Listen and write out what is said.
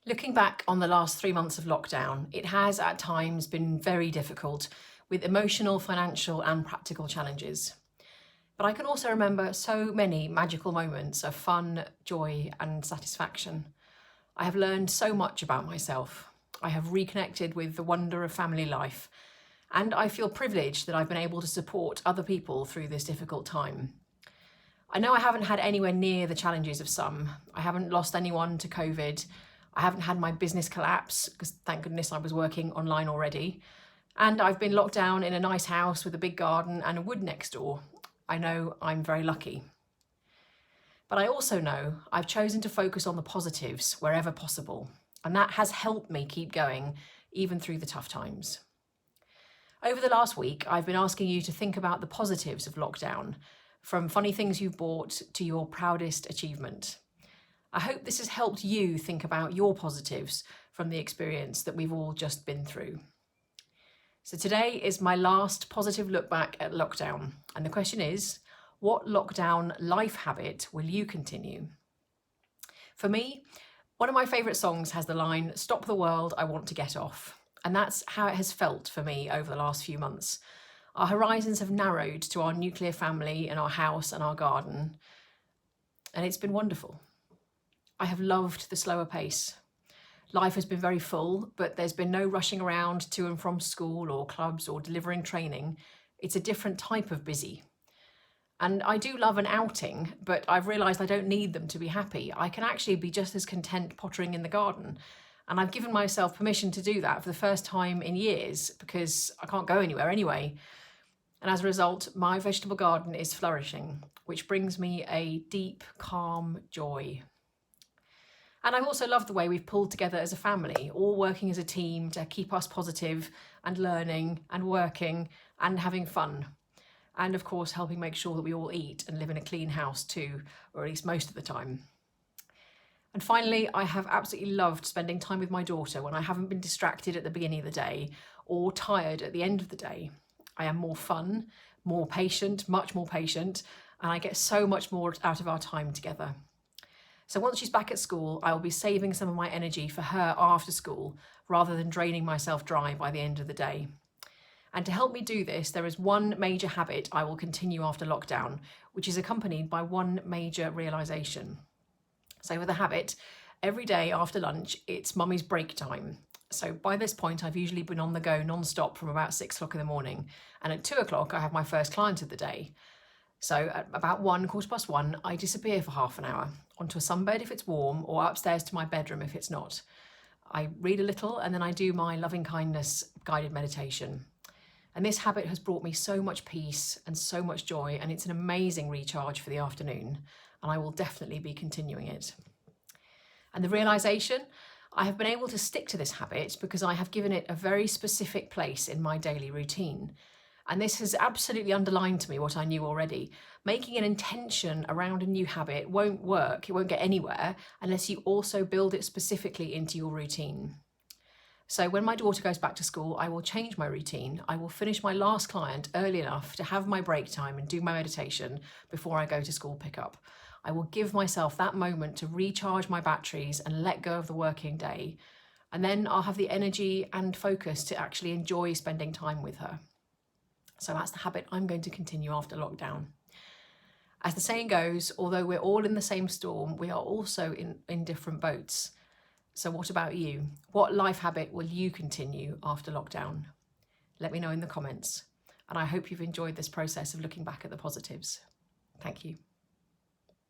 Looking back on the last 3 months of lockdown, it has at times been very difficult with emotional, financial, and practical challenges. But I can also remember so many magical moments of fun, joy, and satisfaction. I have learned so much about myself. I have reconnected with the wonder of family life, and I feel privileged that I've been able to support other people through this difficult time. I know I haven't had anywhere near the challenges of some. I haven't lost anyone to COVID. I haven't had my business collapse because thank goodness I was working online already. And I've been locked down in a nice house with a big garden and a wood next door. I know I'm very lucky. But I also know I've chosen to focus on the positives wherever possible. And that has helped me keep going even through the tough times. Over the last week, I've been asking you to think about the positives of lockdown, from funny things you've bought to your proudest achievement. I hope this has helped you think about your positives from the experience that we've all just been through. So today is my last positive look back at lockdown. And the question is, what lockdown life habit will you continue? For me, one of my favourite songs has the line, "Stop the world, I want to get off." And that's how it has felt for me over the last few months. Our horizons have narrowed to our nuclear family and our house and our garden. And it's been wonderful. I have loved the slower pace. Life has been very full, but there's been no rushing around to and from school or clubs or delivering training. It's a different type of busy. And I do love an outing, but I've realised I don't need them to be happy. I can actually be just as content pottering in the garden. And I've given myself permission to do that for the first time in years because I can't go anywhere anyway. And as a result, my vegetable garden is flourishing, which brings me a deep, calm joy. And I've also loved the way we've pulled together as a family, all working as a team to keep us positive and learning and working and having fun. And of course, helping make sure that we all eat and live in a clean house too, or at least most of the time. And finally, I have absolutely loved spending time with my daughter when I haven't been distracted at the beginning of the day or tired at the end of the day. I am more fun, more patient, much more patient, and I get so much more out of our time together. So once she's back at school, I will be saving some of my energy for her after school rather than draining myself dry by the end of the day. And to help me do this, there is one major habit I will continue after lockdown, which is accompanied by one major realisation. So with a habit, every day after lunch, it's mummy's break time. So by this point, I've usually been on the go non-stop from about 6 o'clock in the morning. And at 2 o'clock, I have my first client of the day. So at about 1, 1:15, I disappear for half an hour onto a sunbed if it's warm or upstairs to my bedroom if it's not. I read a little and then I do my loving kindness guided meditation. And this habit has brought me so much peace and so much joy, and it's an amazing recharge for the afternoon. And I will definitely be continuing it. And the realisation, I have been able to stick to this habit because I have given it a very specific place in my daily routine. And this has absolutely underlined to me what I knew already. Making an intention around a new habit won't work, it won't get anywhere unless you also build it specifically into your routine. So when my daughter goes back to school, I will change my routine. I will finish my last client early enough to have my break time and do my meditation before I go to school pickup. I will give myself that moment to recharge my batteries and let go of the working day. And then I'll have the energy and focus to actually enjoy spending time with her. So that's the habit I'm going to continue after lockdown. As the saying goes, although we're all in the same storm, we are also in different boats. So what about you? What life habit will you continue after lockdown? Let me know in the comments. And I hope you've enjoyed this process of looking back at the positives. Thank you.